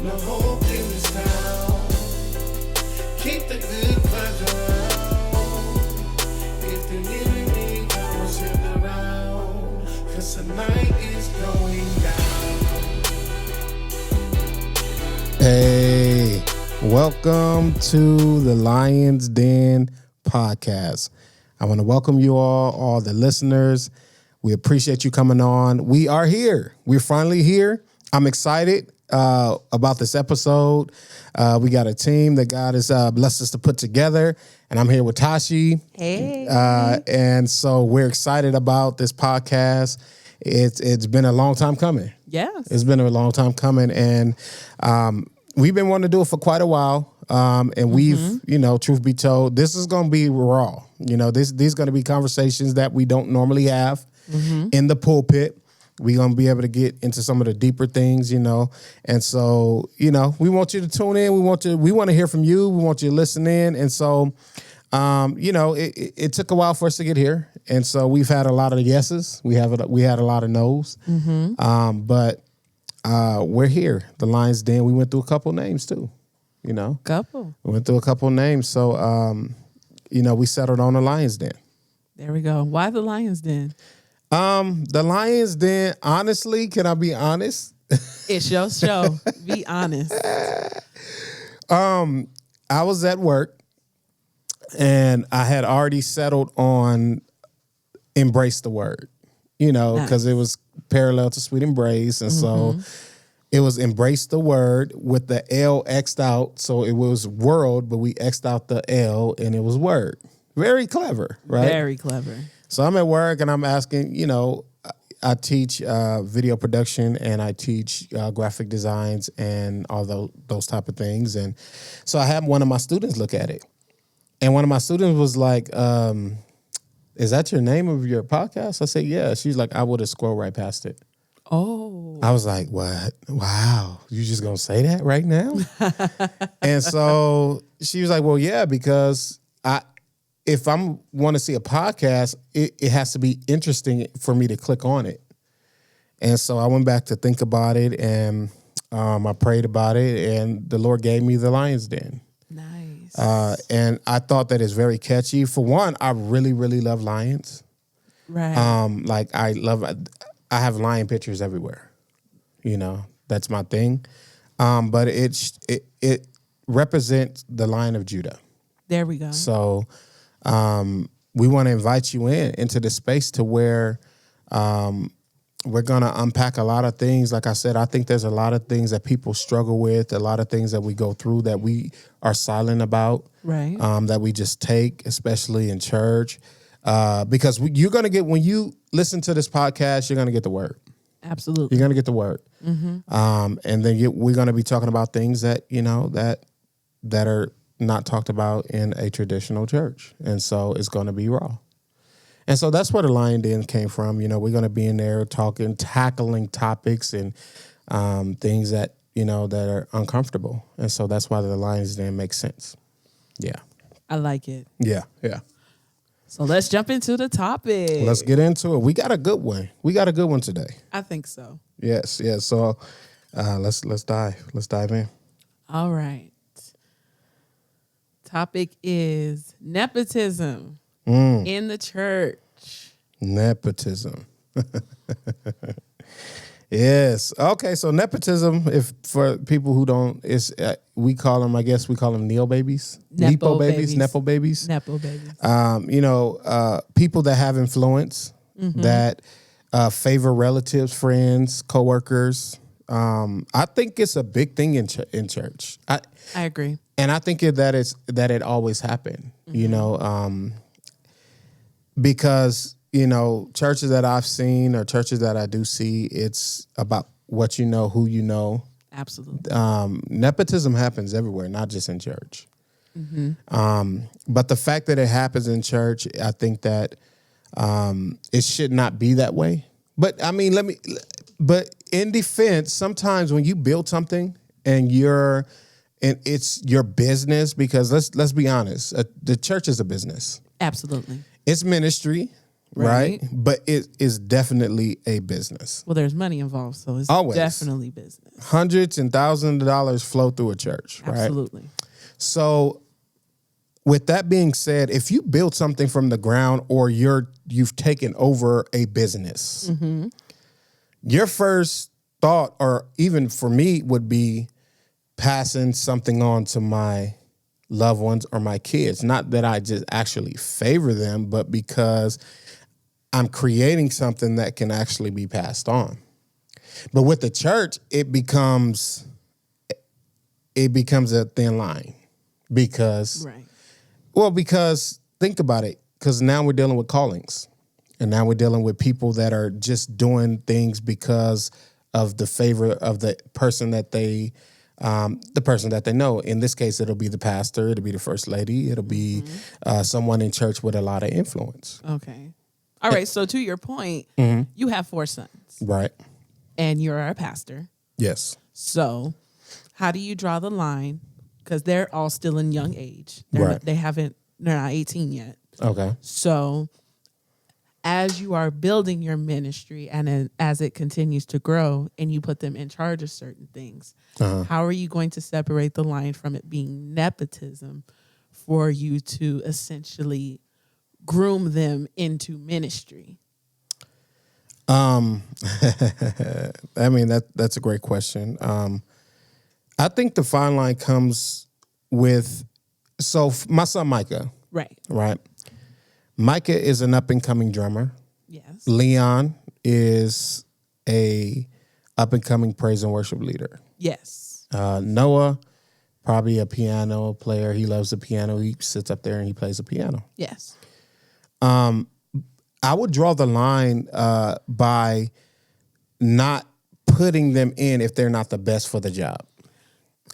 No hope in this town. Keep the good vibes around. If the enemy comes him around, 'cause tonight is going down. Hey, welcome to the Lions Den podcast. I want to welcome you all the listeners. We appreciate you coming on. We are here. We're finally here. I'm excited about this episode. We got a team that God has blessed us to put together, and I'm here with Tashi. Hey. And so we're excited about this podcast. It's been a long time coming. Yes. It's been a long time coming, and we've been wanting to do it for quite a while. And we've, truth be told, this is going to be raw. These going to be conversations that we don't normally have in the pulpit. We're going to be able to get into some of the deeper things, And so, we want you to tune in. We want to hear from you. We want you to listen in. And so, it took a while for us to get here. And so we've had a lot of yeses. We had a lot of no's. But we're here, the Lions Den. We went through a couple names too, Couple. We went through a couple names. So, we settled on the Lions Den. There we go. Why the Lions Den? The Lions Den, honestly, can I be honest? It's your show. Be honest. I was at work and I had already settled on embrace the word, because it was parallel to Sweet Embrace. And so it was embrace the word with the L X'd out. So it was world, but we X'd out the L and it was word. Very clever, right? Very clever. So I'm at work and I'm asking, I teach video production and I teach graphic designs and all those type of things. And so I had one of my students look at it. And one of my students was like, is that your name of your podcast? I said, yeah. She's like, I would have scrolled right past it. Oh. I was like, what? Wow. You just going to say that right now? And so she was like, well, yeah, because if I want to see a podcast, it has to be interesting for me to click on it. And so I went back to think about it, and I prayed about it, and the Lord gave me the Lions Den. Nice. And I thought that it's very catchy. For one, I really, really love lions. Right. I have lion pictures everywhere. That's my thing. But it represents the Lion of Judah. There we go. So we want to invite you into the space to where we're going to unpack a lot of things. Like I said, I think there's a lot of things that people struggle with, a lot of things that we go through that we are silent about, Right. That we just take, especially in church. Because you're going to get, when you listen to this podcast, you're going to get the word. Absolutely. You're going to get the word. And then we're going to be talking about things that, that are not talked about in a traditional church. And so it's going to be raw. And so that's where the Lion Den came from. We're going to be in there tackling topics and things that, that are uncomfortable. And so that's why the Lions Den makes sense. Yeah. I like it. Yeah. So let's jump into the topic. Let's get into it. We got a good one. We got a good one today. I think so. Yes. So let's dive. Let's dive in. All right. Topic is nepotism in the church. Nepotism. Yes. Okay. So nepotism, if for people who don't, is we call them neo babies, Nepo nepo babies. People that have influence, that favor relatives, friends, coworkers. I think it's a big thing in church. I agree. And I think that it always happened, because, churches that I've seen or churches that I do see, it's about what you know, who you know. Absolutely. Nepotism happens everywhere, not just in church. But the fact that it happens in church, I think that it should not be that way. But I mean, but in defense, sometimes when you build something and it's your business, because let's be honest, the church is a business. Absolutely. It's ministry, right? But it is definitely a business. Well, there's money involved, so it's Always. definitely business. Hundreds and thousands of dollars flow through a church, right? Absolutely. So with that being said, if you build something from the ground or you've taken over a business, your first thought, or even for me, would be passing something on to my loved ones or my kids. Not that I just actually favor them, but because I'm creating something that can actually be passed on. But with the church, it becomes a thin line because, Right. because think about it, because now we're dealing with callings, and now we're dealing with people that are just doing things because of the favor of the person that they know. In this case, it'll be the pastor, it'll be the first lady, it'll be someone in church with a lot of influence. Okay. All right. So to your point, you have 4 sons, Right. and you're a pastor. Yes. So how do you draw the line? Because they're all still in young age. Right. They're not 18 yet. Okay. So as you are building your ministry and as it continues to grow and you put them in charge of certain things, how are you going to separate the line from it being nepotism for you to essentially groom them into ministry? I mean, that's a great question. I think the fine line comes with, my son Micah, right? Micah is an up-and-coming drummer. Yes. Leon is a up-and-coming praise and worship leader. Yes. Noah, probably a piano player. He loves the piano. He sits up there and he plays the piano. Yes. I would draw the line by not putting them in if they're not the best for the job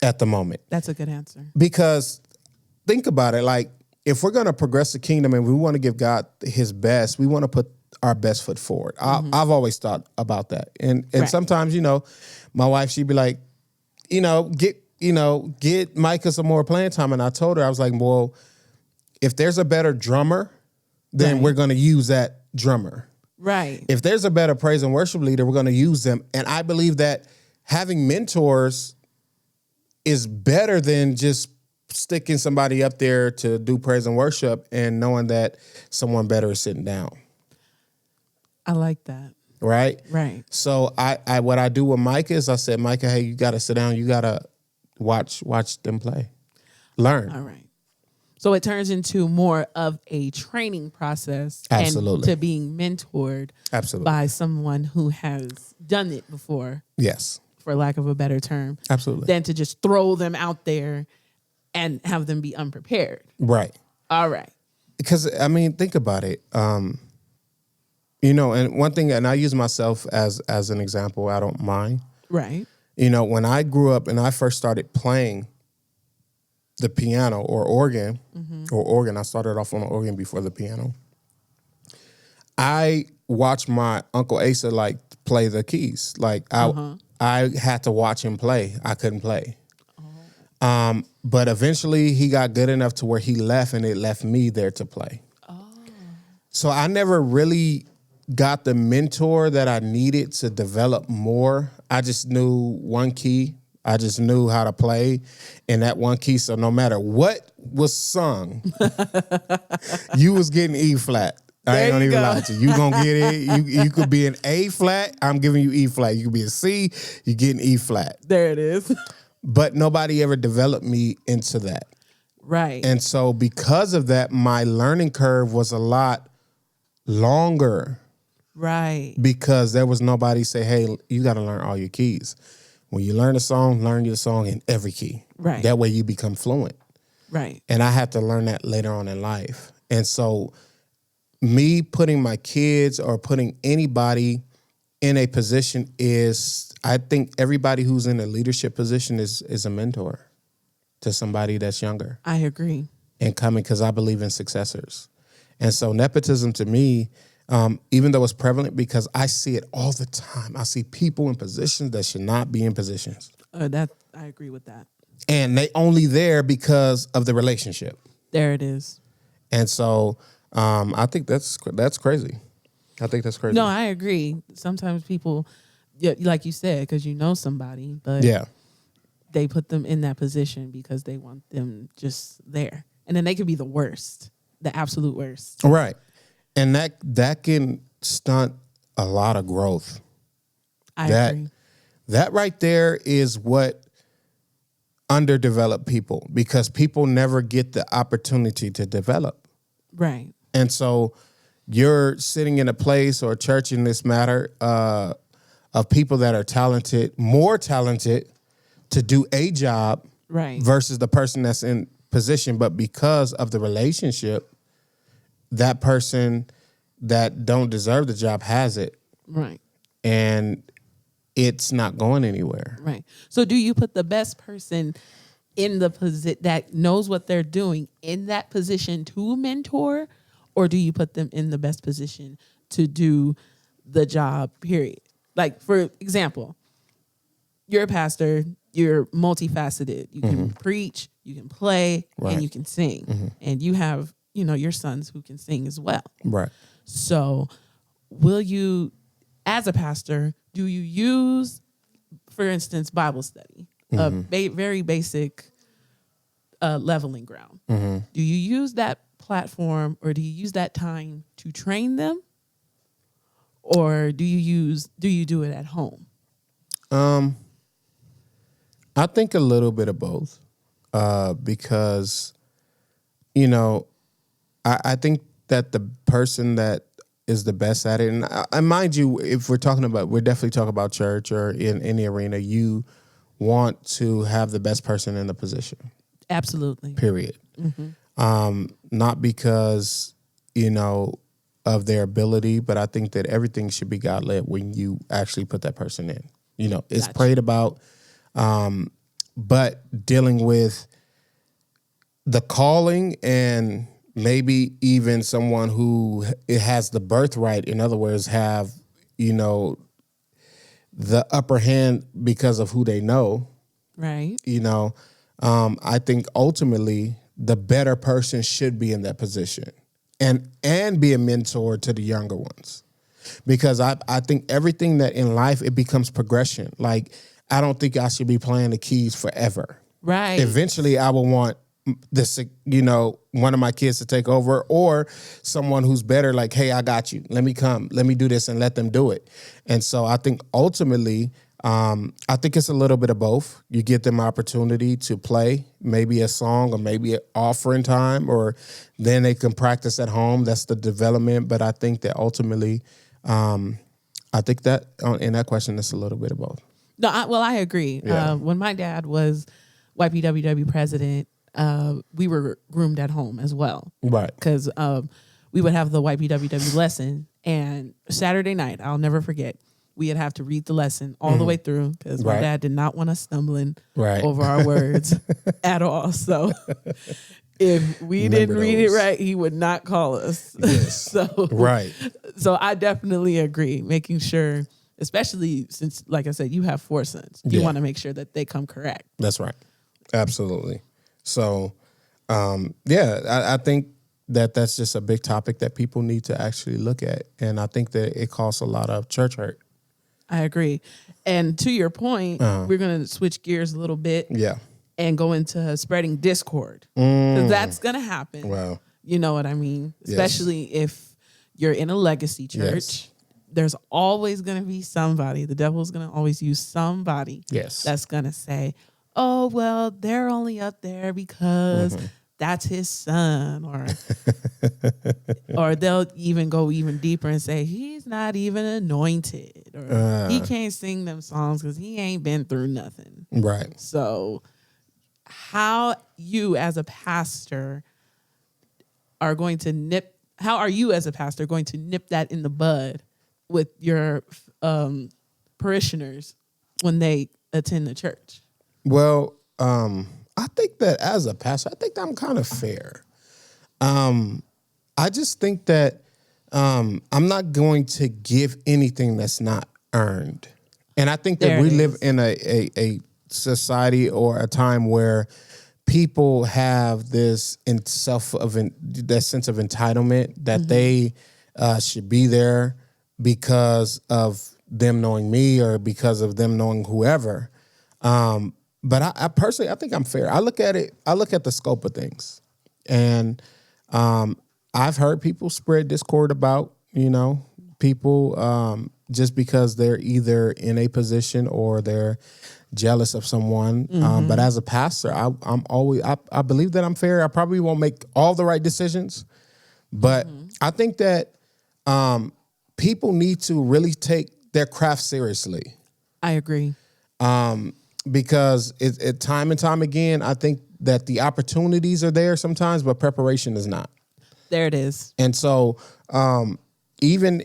at the moment. That's a good answer. Because think about it, like, if we're going to progress the kingdom and we want to give God his best, we want to put our best foot forward. I've always thought about that. And Right. sometimes, my wife, she'd be like, get Micah some more playing time. And I told her, I was like, well, if there's a better drummer, then Right. we're going to use that drummer. Right. If there's a better praise and worship leader, we're going to use them. And I believe that having mentors is better than just sticking somebody up there to do praise and worship and knowing that someone better is sitting down. I like that. Right? Right. So I what I do with Micah is I said, Micah, hey, you got to sit down. You got to watch them play. Learn. All right. So it turns into more of a training process Absolutely. and to being mentored Absolutely. by someone who has done it before, Yes. for lack of a better term, Absolutely. than to just throw them out there and have them be unprepared. Right. All right. Because, I mean, think about it. And one thing, and I use myself as an example, I don't mind. Right. When I grew up and I first started playing the piano or organ, I started off on the organ before the piano. I watched my Uncle Asa play the keys. I had to watch him play. I couldn't play. But eventually he got good enough to where he left and it left me there to play. So I never really got the mentor that I needed to develop more. I just knew one key. I just knew how to play in that one key. So no matter what was sung, you was getting E flat. I ain't gonna even lie to you. You gonna get it. You could be an A flat. I'm giving you E flat. You could be a C. You're getting E flat. There it is. But nobody ever developed me into that. Right. And so because of that, my learning curve was a lot longer right. because there was nobody say, hey, you got to learn all your keys. When you learn your song in every key. Right. That way you become fluent. Right. And I had to learn that later on in life. And so me putting my kids or putting anybody in a position is, I think everybody who's in a leadership position is a mentor to somebody that's younger I agree. and coming, because I believe in successors. And so nepotism to me, even though it's prevalent, because I see it all the time. I see people in positions that should not be in positions. That I agree with that. And they only there because of the relationship. There it is. And so I think that's crazy. I think that's crazy. No, I agree. Sometimes people, yeah, like you said, because you know somebody, but Yeah. they put them in that position because they want them just there. And then they could be the worst, the absolute worst. Right. And that can stunt a lot of growth. I That- agree. That right there is what underdeveloped people, because people never get the opportunity to develop. Right. And so you're sitting in a place or church in this matter of people that are talented, more talented to do a job Right. versus the person that's in position. But because of the relationship, that person that don't deserve the job has it, Right. and it's not going anywhere. Right. So do you put the best person in the position that knows what they're doing in that position to mentor, or do you put them in the best position to do the job, period? Like, for example, you're a pastor, you're multifaceted. You can preach, you can play, Right. and you can sing. And you have, your sons who can sing as well. Right. So will you, as a pastor, do you use, for instance, Bible study, a very basic leveling ground? Do you use that platform, or do you use that time to train them? Or do you do it at home? I think a little bit of both, because, I think that the person that is the best at it, and mind you, if we're definitely talking about church or in any arena, you want to have the best person in the position, Absolutely. period. Not because, of their ability, but I think that everything should be God-led when you actually put that person in. It's Gotcha. prayed about, but dealing with the calling and maybe even someone who it has the birthright, in other words, have, the upper hand because of who they know, Right. I think ultimately the better person should be in that position and be a mentor to the younger ones. Because I think everything that in life, it becomes progression. Like, I don't think I should be playing the keys forever. Right. Eventually, I will want this, one of my kids to take over, or someone who's better, like, hey, I got you. Let me come. Let me do this, and let them do it. And so I think ultimately, I think it's a little bit of both. You get them opportunity to play maybe a song or maybe an offering time, or then they can practice at home. That's the development. But I think that ultimately, I think that in that question, it's a little bit of both. No, I agree. Yeah. When my dad was YPWW president, we were groomed at home as well. Right. Because we would have the YPWW lesson, and Saturday night, I'll never forget, we'd have to read the lesson all the way through, because my Right. dad did not want us stumbling Right. over our words at all. So if we Remember didn't read it those. right, he would not call us. Yes. So Right. so I definitely agree, making sure, especially since, like I said, you have 4 sons, you Yeah. want to make sure that they come correct. That's right. Absolutely. So, I think that that's just a big topic that people need to actually look at. And I think that it causes a lot of church hurt. I agree. And to your point, we're going to switch gears a little bit Yeah. and go into spreading discord. 'Cause that's going to happen. Wow. You know what I mean? Yes. Especially if you're in a legacy church. Yes. There's always going to be somebody. The devil's going to always use somebody Yes. that's going to say, oh, well, they're only up there because Mm-hmm. that's his son. Or they'll even go even deeper and say, he's not even anointed. Or he can't sing them songs because he ain't been through nothing. Right. So how you as a pastor are going to nip that in the bud with your parishioners when they attend the church? Well, I think that as a pastor, I think I'm kind of fair. I just think that I'm not going to give anything that's not earned. And I think that There we it live is. in a society or a time where people have this that sense of entitlement that they should be there because of them knowing me or because of them knowing whoever. But I personally, I think I'm fair. I look at the scope of things. And I've heard people spread discord about, people just because they're either in a position or they're jealous of someone. But as a pastor, I believe that I'm fair. I probably won't make all the right decisions, but I think that people need to really take their craft seriously. I agree. Because it time and time again, I think that the opportunities are there sometimes, but preparation is not. There it is. And so even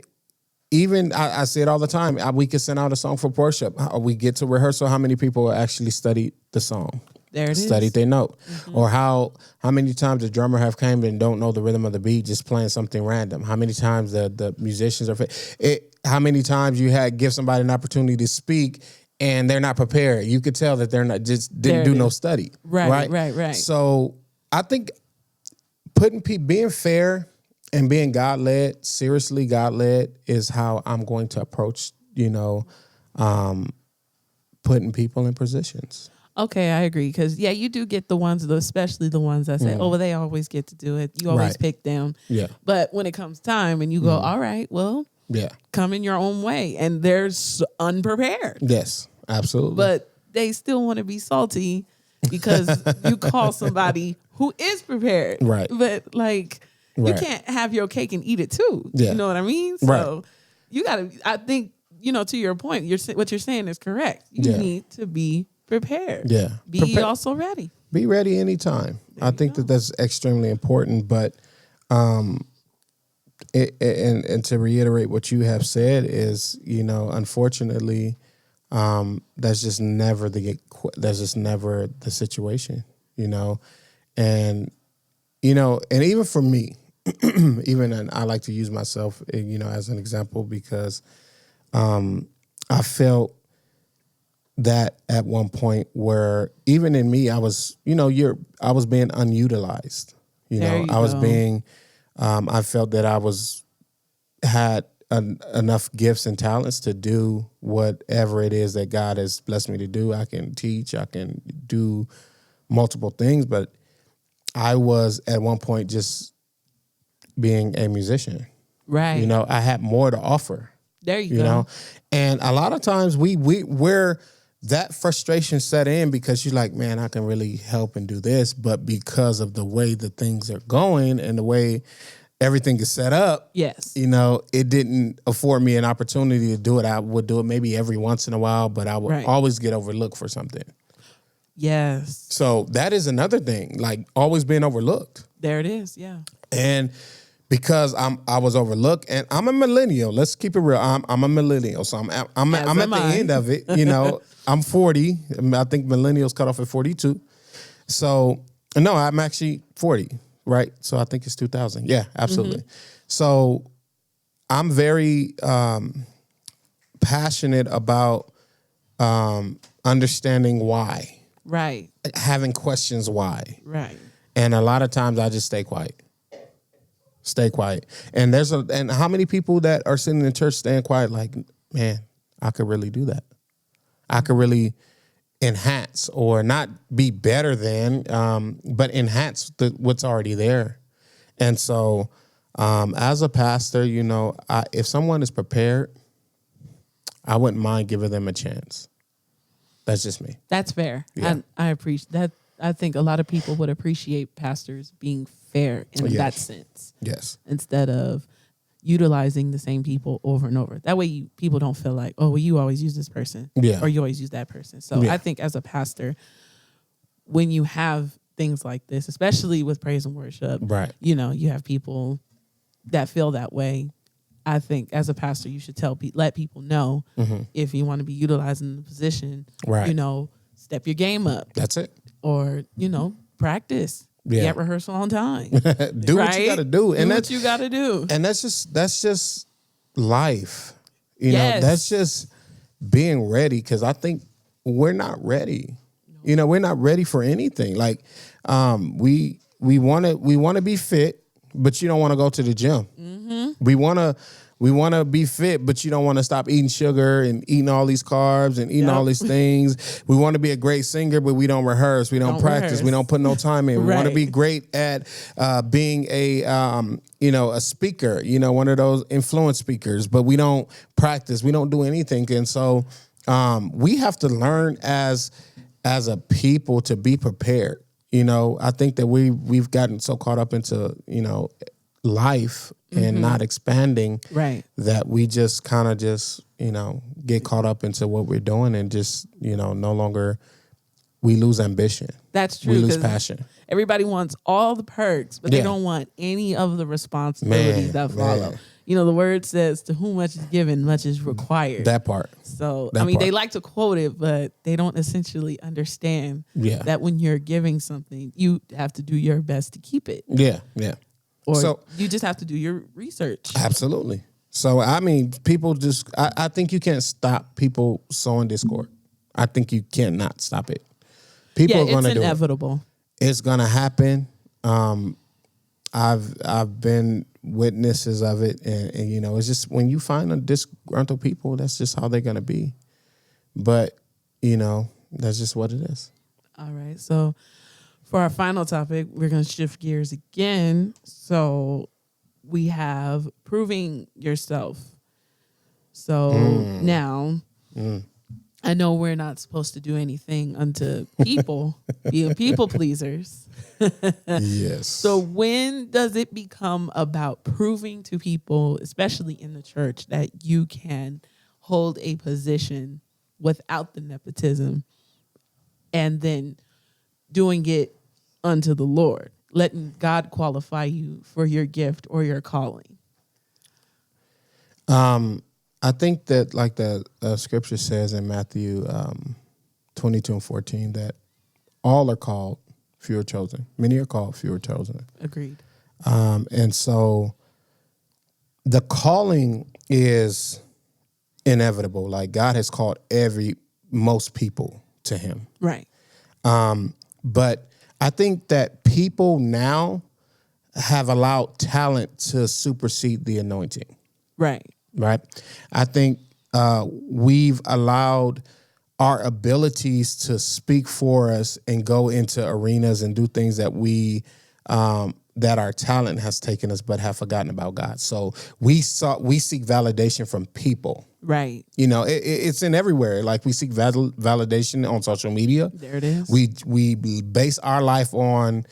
I say it all the time, we could send out a song for worship. We get to rehearsal, how many people actually studied the song? There it is. Studied their note. Or how many times the drummer have came and don't know the rhythm of the beat, just playing something random. How many times the musicians are how many times you give somebody an opportunity to speak and they're not prepared. You could tell that they're not, just didn't do no study. Right. So I think being fair and being God-led, seriously God-led, is how I'm going to approach, putting people in positions. Okay, I agree. Because, you do get the ones, especially the ones that say, well, they always get to do it. You always pick them. Yeah. But when it comes time and you go, all right, well, come in your own way. And they're unprepared. Yes, absolutely. But they still want to be salty because you call somebody who is prepared. Right. But, you can't have your cake and eat it too. Yeah. You know what I mean? So you got to, I think, to your point, what you're saying is correct. You need to be prepared. Yeah. Be also ready. Be ready anytime. I think that's extremely important. But and to reiterate what you have said is, unfortunately, that's just never the situation, and and even for me, and I like to use myself, as an example because I felt that at one point where even in me, I was, I was being unutilized. I was being, I felt that I had enough gifts and talents to do whatever it is that God has blessed me to do. I can teach, I can do multiple things, but I was at one point just being a musician. Right. I had more to offer. There you go. And a lot of times we're that frustration set in because you're like, man, I can really help and do this, but because of the way that things are going and the way everything is set up, yes, it didn't afford me an opportunity to do it. I would do it maybe every once in a while, but I would always get overlooked for something. Yes. So that is another thing, like always being overlooked. There it is. Yeah. And because I was overlooked, and I'm a millennial. Let's keep it real. I'm a millennial, so I'm at the end of it. I'm 40. I think millennials cut off at 42. So no, I'm actually 40. Right. So I think it's 2000. Yeah, absolutely. Mm-hmm. So I'm very passionate about understanding why. Right. Having questions why. Right. And a lot of times I just stay quiet. And and how many people that are sitting in church staying quiet like, man, I could really do that. I could really enhance or not be better than, but enhance what's already there. And so as a pastor, if someone is prepared, I wouldn't mind giving them a chance. That's just me. That's fair. Yeah. I appreciate that. I think a lot of people would appreciate pastors being fair in that sense. Yes. Instead of utilizing the same people over and over. That way people don't feel like, oh, well, you always use this person. Yeah. Or you always use that person. So I think as a pastor, when you have things like this, especially with praise and worship, right? You have people that feel that way. I think as a pastor, you should let people know if you want to be utilized in the position, right? Step your game up. That's it. Or, practice. Yeah. Be at rehearsal on time. Do what you got to do. And that's what you got to do. And that's just life. That's just being ready, because I think we're not ready. We're not ready for anything. Like we want to be fit, but you don't want to go to the gym. Mm-hmm. We want We want to be fit, but you don't want to stop eating sugar and eating all these carbs and eating all these things. We want to be a great singer, but we don't rehearse. We don't practice. We don't put no time in. We want to be great at being a speaker, one of those influence speakers, but we don't practice. We don't do anything. And so we have to learn as a people to be prepared. I think that we've gotten so caught up into, life and not expanding that we just kind of get caught up into what we're doing and just, no longer, we lose ambition. That's true. We lose passion. Everybody wants all the perks, but they don't want any of the responsibilities that follow. The word says, to whom much is given, much is required. That part. So, they like to quote it, but they don't essentially understand that when you're giving something, you have to do your best to keep it. Yeah. Or you just have to do your research. Absolutely. So, people I think you can't stop people sowing discord. I think you cannot stop it. People are going to do it. It's inevitable. It's going to happen. I've been witnesses of it, and it's just when you find a disgruntled people, that's just how they're going to be. But that's just what it is. All right. So for our final topic, we're going to shift gears again. So we have proving yourself. So now I know we're not supposed to do anything unto people, being people pleasers. Yes. So when does it become about proving to people, especially in the church, that you can hold a position without the nepotism and then doing it unto the Lord, letting God qualify you for your gift or your calling? I think that, like the scripture says in Matthew 22:14, that all are called, few are chosen. Many are called, few are chosen. Agreed. And so the calling is inevitable. Like, God has called most people to him. Right. But I think that people now have allowed talent to supersede the anointing. Right. Right. I think we've allowed our abilities to speak for us and go into arenas and do things that that our talent has taken us, but have forgotten about God. So we seek validation from people. Right. It's in everywhere. Like, we seek validation on social media. There it is. We base our life on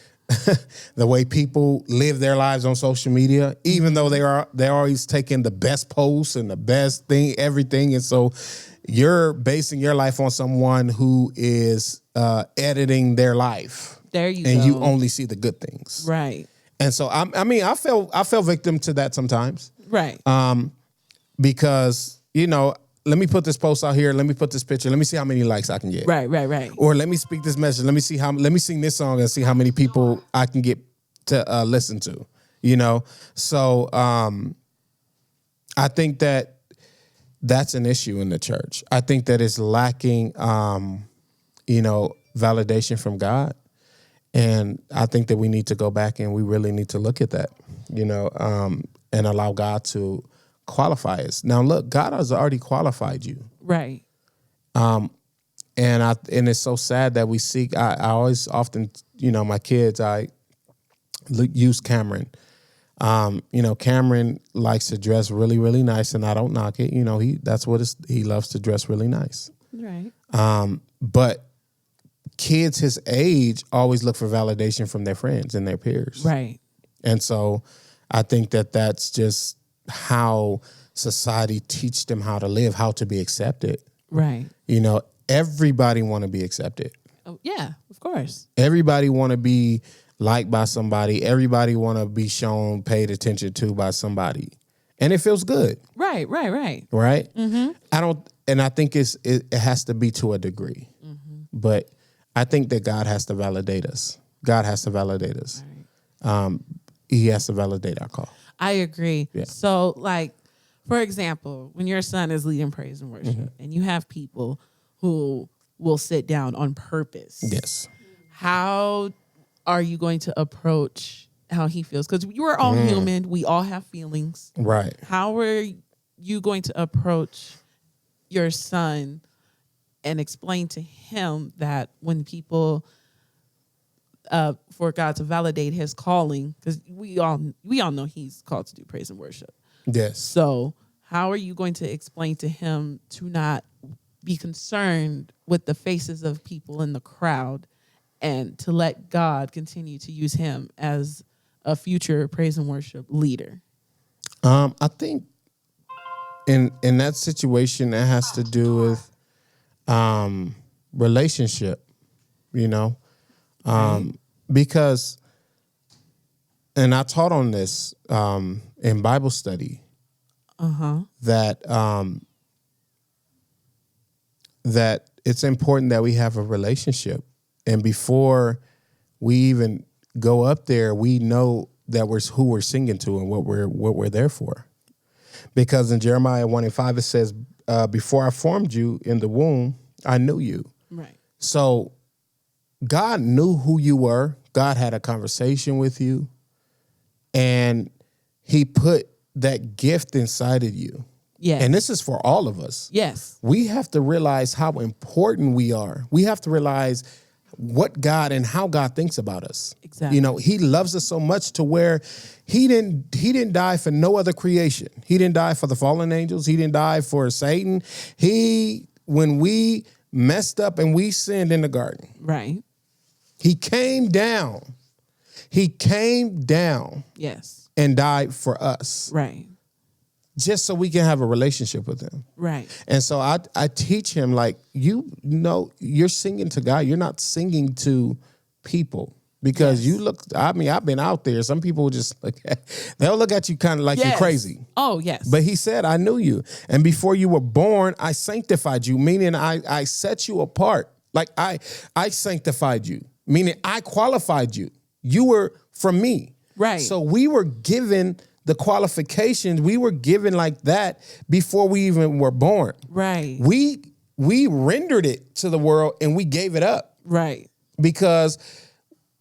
the way people live their lives on social media, even though they're always taking the best posts and the best thing, everything. And so you're basing your life on someone who is editing their life. There you go. And you only see the good things. Right. And so I fell victim to that sometimes. Right. Because, let me put this post out here. Let me put this picture. Let me see how many likes I can get. Right. Or let me speak this message. Let me sing this song and see how many people I can get to listen to. So I think that that's an issue in the church. I think that it's lacking, validation from God. And I think that we need to go back and we really need to look at that, and allow God to qualify us. Now, look, God has already qualified you. Right. And it's so sad that we seek. I always often, my kids, I use Cameron. Cameron likes to dress really, really nice, and I don't knock it. He loves to dress really nice. Right. But kids his age always look for validation from their friends and their peers. Right. And so I think that that's just how society teach them how to live, how to be accepted. Right. Everybody want to be accepted. Oh, yeah, of course. Everybody want to be liked by somebody. Everybody want to be shown, paid attention to by somebody. And it feels good. Right. Right? Mm-hmm. I think it has to be to a degree. Mm-hmm. But I think that God has to validate us. God has to validate us. Right. He has to validate our call. I agree. Yeah. So, like, for example, when your son is leading praise and worship, and you have people who will sit down on purpose. Yes. How are you going to approach how he feels, because you are all human. We all have feelings. Right. How are you going to approach your son and explain to him that when people, for God to validate his calling, because we all know he's called to do praise and worship. Yes. So how are you going to explain to him to not be concerned with the faces of people in the crowd and to let God continue to use him as a future praise and worship leader? I think in that situation, it has to do with relationship, because, and I taught on this in Bible study, that it's important that we have a relationship, and before we even go up there, we know that we're who we're singing to and what we're there for. Because in Jeremiah 1:5 it says, "Before I formed you in the womb, I knew you." Right. So God knew who you were. God had a conversation with you, and he put that gift inside of you. Yes. And this is for all of us. Yes. We have to realize how important we are. We have to realize what God and how God thinks about us. Exactly. He loves us so much to where he didn't die for no other creation. He didn't die for the fallen angels. He didn't die for Satan. When we messed up and we sinned in the garden, Right. he came down. He came down Yes. and died for us, Right. just so we can have a relationship with him. Right. And so I teach him, like, you're singing to God. You're not singing to people, because I've been out there. Some people just they'll look at you kind of like you're crazy. Oh, yes. But he said, I knew you. And before you were born, I sanctified you, meaning I set you apart. Like I sanctified you, meaning I qualified you. You were from me. Right. So we were given the qualifications. We were given like that before we even were born. Right. We rendered it to the world and we gave it up, Right. because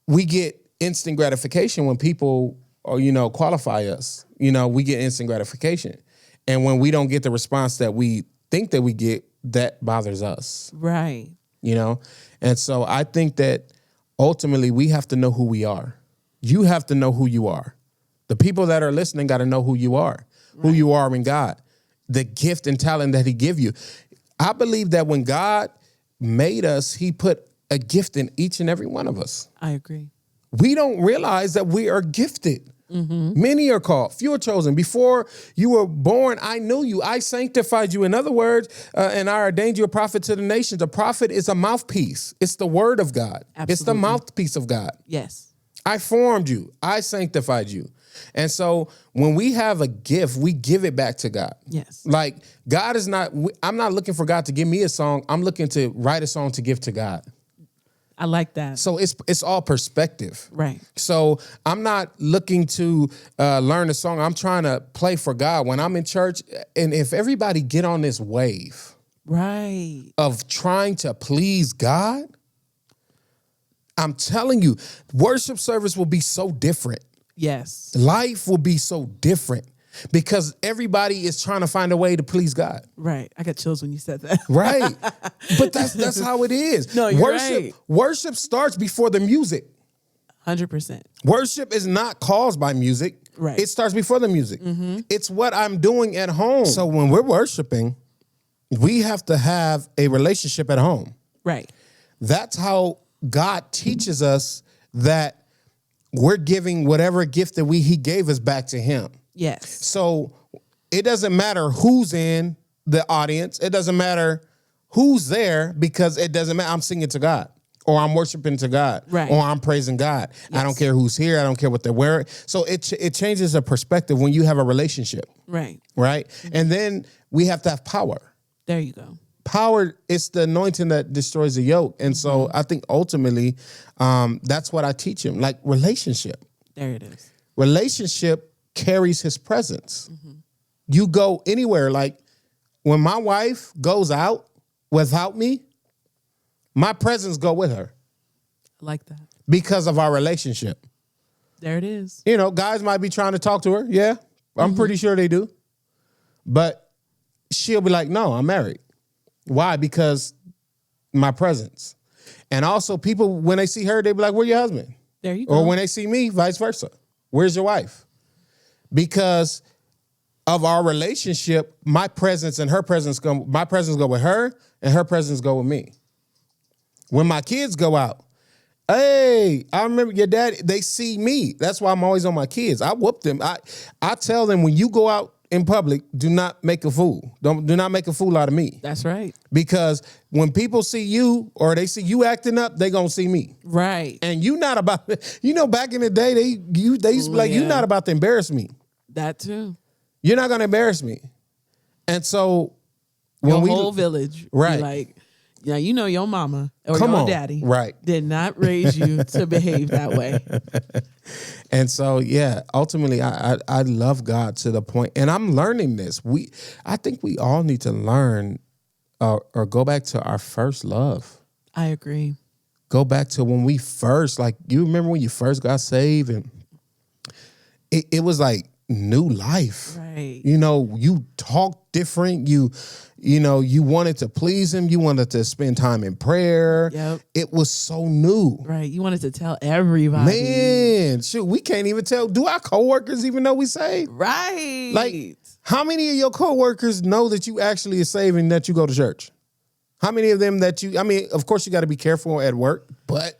we get instant gratification when people qualify us. We get instant gratification. And when we don't get the response that we think that we get, that bothers us. Right. And so I think that ultimately we have to know who we are. You have to know who you are. The people that are listening got to know who you are, who you are in God, the gift and talent that he give you. I believe that when God made us, he put a gift in each and every one of us. I agree. We don't realize that we are gifted. Many are called, few are chosen. Before you were born, I knew you. I sanctified you. In other words, and I ordained you a prophet to the nations. A prophet is a mouthpiece. It's the word of God. Absolutely. It's the mouthpiece of God. Yes. I formed you. I sanctified you. And so when we have a gift, we give it back to God. Yes. Like God is not, I'm not looking for God to give me a song. I'm looking to write a song to give to God. I like that. So it's all perspective. Right. So I'm not looking to learn a song. I'm trying to play for God. When I'm in church, and if everybody get on this wave Right. of trying to please God, I'm telling you, worship service will be so different. Yes. Life will be so different because everybody is trying to find a way to please God. Right. I got chills when you said that. Right. But that's how it is. No, you're worship, right. Worship starts before the music. 100%. Worship is not caused by music. Right. It starts before the music. It's what I'm doing at home. So when we're worshiping, we have to have a relationship at home. Right. That's how God teaches us that we're giving whatever gift that he gave us back to him. Yes. So it doesn't matter who's in the audience. It doesn't matter who's there, because it doesn't matter. I'm singing to God, or I'm worshiping to God, Right. or I'm praising God. Yes. I don't care who's here. I don't care what they're wearing. So it changes the perspective when you have a relationship. Right. Right. And then we have to have power. There you go. Power is the anointing that destroys the yoke. And so I think ultimately that's what I teach him, like relationship. There it is. Relationship carries his presence. You go anywhere. Like when my wife goes out without me, my presence go with her I like that. because of our relationship. There it is. You know, guys might be trying to talk to her. Yeah, I'm pretty sure they do. But she'll be like, no, I'm married. Why? Because my presence. And also people, when they see her, they be like, where's your husband? There you go. Or when they see me, vice versa. Where's your wife? Because of our relationship, my presence and her presence my presence go with her and her presence go with me. When my kids go out, hey, I remember your dad, they see me. That's why I'm always on my kids. I whoop them. I tell them, when you go out in public, do not make a fool. Do not make a fool out of me. That's right. Because when people see you or they see you acting up, they gonna see me. Right. And you not about, back in the day, they used to be like, you're not about to embarrass me. That too. You're not gonna embarrass me. And so Your whole village. Right. Be like, yeah, you know your mama or Come your on. daddy Right. did not raise you to behave that way. And so, yeah, ultimately, I love God to the point, and I'm learning this. I think we all need to learn or go back to our first love. I agree. Go back to when we first, like, you remember when you first got saved, and it was like new life. Right. You talked different. You wanted to please him. You wanted to spend time in prayer. Yep. It was so new. Right. You wanted to tell everybody. Man, shoot, we can't even tell. Do our coworkers even know we saved? Right. Like, how many of your coworkers know that you actually are saved and that you go to church? How many of them of course you got to be careful at work, but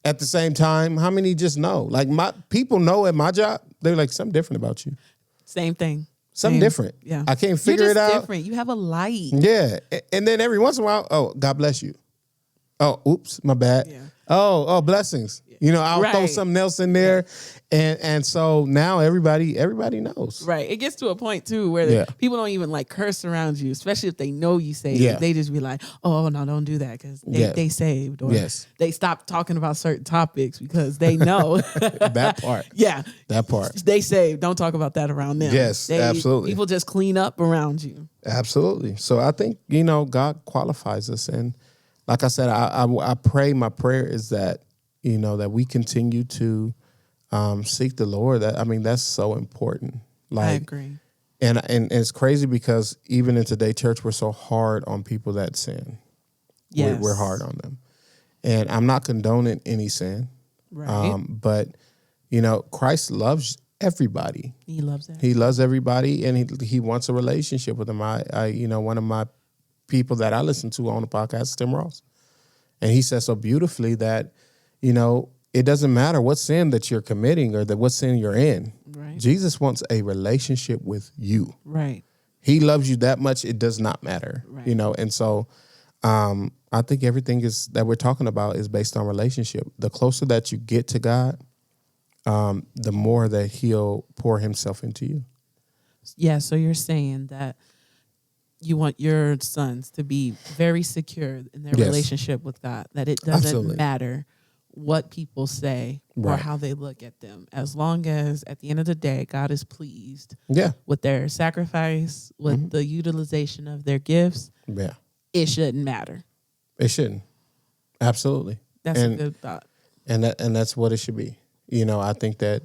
at the same time, how many just know? Like, my people know at my job, they're like, something different about you. Same thing. Something different. Yeah. I can't figure You're it just out. different. You have a light. Yeah. And then every once in a while, oh, God bless you. Oh, oops, my bad. Yeah. Oh, blessings. I'll throw Right. something else in there. And so now everybody knows. Right. It gets to a point too where Yeah. people don't even like curse around you, especially if they know you saved. Yeah. They just be like, oh no, don't do that because they saved. Or Yes. they stop talking about certain topics because they know. That part. Yeah. That part. They saved. Don't talk about that around them. Yes, absolutely. People just clean up around you. Absolutely. So I think, God qualifies us. And like I said, I pray, my prayer is that, that we continue to seek the Lord. That's so important. Like, I agree. And it's crazy because even in today's church, we're so hard on people that sin. Yes. We're hard on them. And I'm not condoning any sin. Right. But, Christ loves everybody. He loves that. He loves everybody, and he wants a relationship with them. One of my people that I listen to on the podcast is Tim Ross. And he says so beautifully that, it doesn't matter what sin that you're committing or what sin you're in. Right. Jesus wants a relationship with you. Right. He loves you that much. It does not matter, Right. And so I think everything that we're talking about is based on relationship. The closer that you get to God, the more that he'll pour himself into you. Yeah. So you're saying that you want your sons to be very secure in their Yes. relationship with God, that it doesn't Absolutely. matter what people say or Right. how they look at them, as long as at the end of the day, God is pleased Yeah. with their sacrifice, with the utilization of their gifts. Yeah. It shouldn't matter. It shouldn't. Absolutely. That's And- a good thought. And that's what it should be. I think that,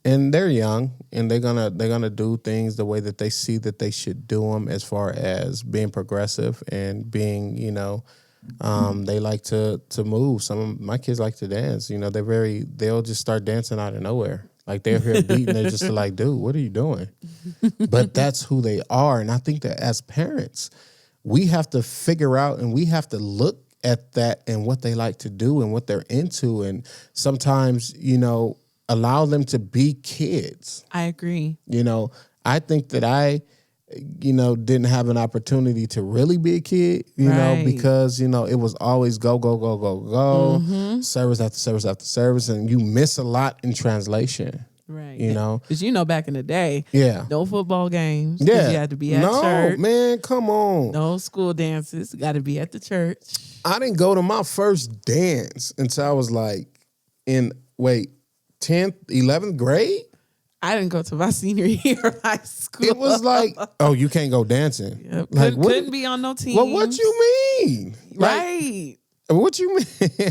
and they're young and they're gonna do things the way that they see that they should do them, as far as being progressive and being, they like to move. Some of my kids like to dance. They'll just start dancing out of nowhere. Like, they're here beating, they're just like, dude, what are you doing? But that's who they are. And I think that as parents, we have to figure out and we have to look at that and what they like to do and what they're into. And sometimes, allow them to be kids. I agree. I think that I, didn't have an opportunity to really be a kid, Right. because, it was always go, go, go, go, go, service after service after service. And you miss a lot in translation. Right. Because, back in the day, yeah. no football games. 'Cause Yeah. You had to be at no, church. man, come on. No school dances. Got to be at the church. I didn't go to my first dance until I was like in 10th, 11th grade. I didn't go to my senior year of high school. It was like, oh, you can't go dancing. Yep. Like, Couldn't be on no team. Well, what you mean? Like, Right. What you mean?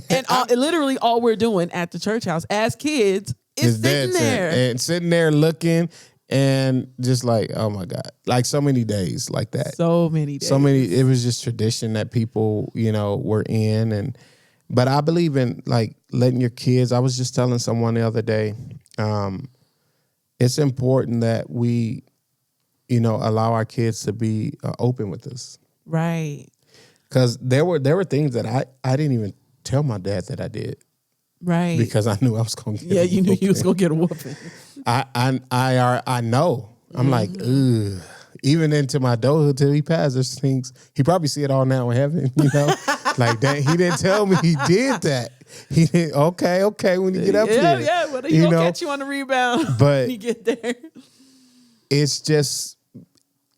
And literally all we're doing at the church house as kids is sitting there. And sitting there looking and just like, oh my God. Like so many days like that. So many days. It was just tradition that people, were in. But I believe in like letting your kids, I was just telling someone the other day, it's important that we, allow our kids to be open with us. Right. Because there were things that I didn't even tell my dad that I did. Right. Because I knew I was going to get Yeah, you knew you was going to get a whooping. I know. I'm like, ugh. Even into my adulthood till he passed, there's things, he probably see it all now in heaven, like that. He didn't tell me he did that. He didn't, okay, when you get up here. Yeah, well, he gonna catch you on the rebound but when you get there. It's just,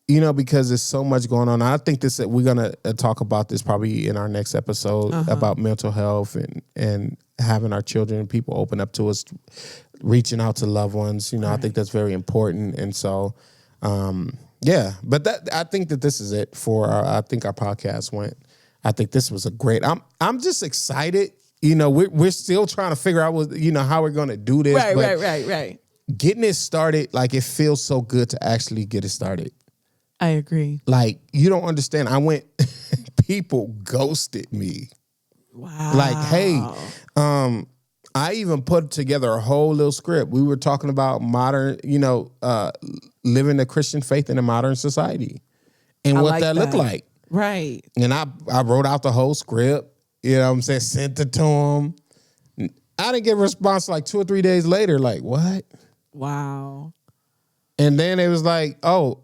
because there's so much going on. I think we're going to talk about this probably in our next episode about mental health and having our children, people open up to us, reaching out to loved ones. I think that's very important. And so, but I think that this is it for I think our podcast went. I think this was a great. I'm just excited. We're still trying to figure out how we're going to do this. Right. Getting it started, like it feels so good to actually get it started. I agree. Like you don't understand. People ghosted me. Wow. Like, hey, I even put together a whole little script. We were talking about modern, living the Christian faith in a modern society and what that looked like. Right. And I wrote out the whole script, sent it to him. I didn't get a response like 2 or 3 days later. Like, what? Wow. And then it was like, oh,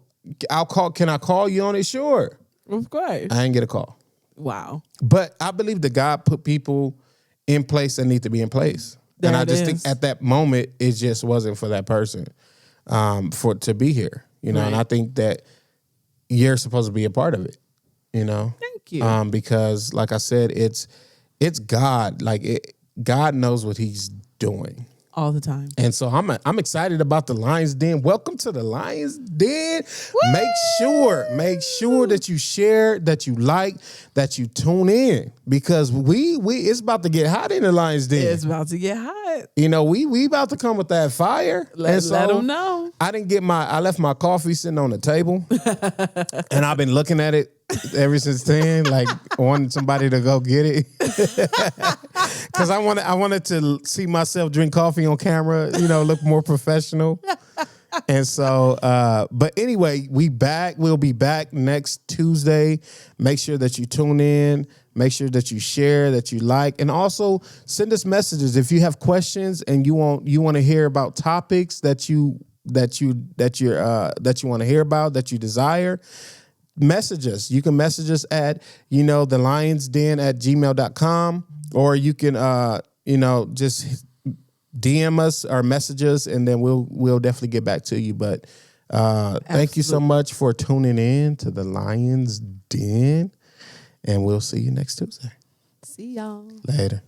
can I call you on it? Sure. Of course. I didn't get a call. Wow. But I believe that God put people in place that need to be in place. And I just think at that moment, it just wasn't for that person to be here, Right. And I think that you're supposed to be a part of it, Thank you. because like I said, it's God. God knows what he's doing. All the time. And so I'm excited about the Lions Den. Welcome to the Lions Den. Woo! Make sure that you share, that you like, that you tune in, because we it's about to get hot in the Lions Den. It's about to get hot. We about to come with that fire. Let them know. I left my coffee sitting on the table, and I've been looking at it ever since then, like wanting somebody to go get it, because I wanted to see myself drink coffee on camera, look more professional. And so, but anyway, we'll be back next Tuesday. Make sure that you tune in. Make sure that you share, that you like, and also send us messages if you have questions and you want to hear about topics that you want to hear about, that you desire. Message us. You can message us at thelionsden@gmail.com, or you can just DM us or message us, and then we'll definitely get back to you. But thank you so much for tuning in to the Lions Den, and we'll see you next Tuesday. See y'all Later.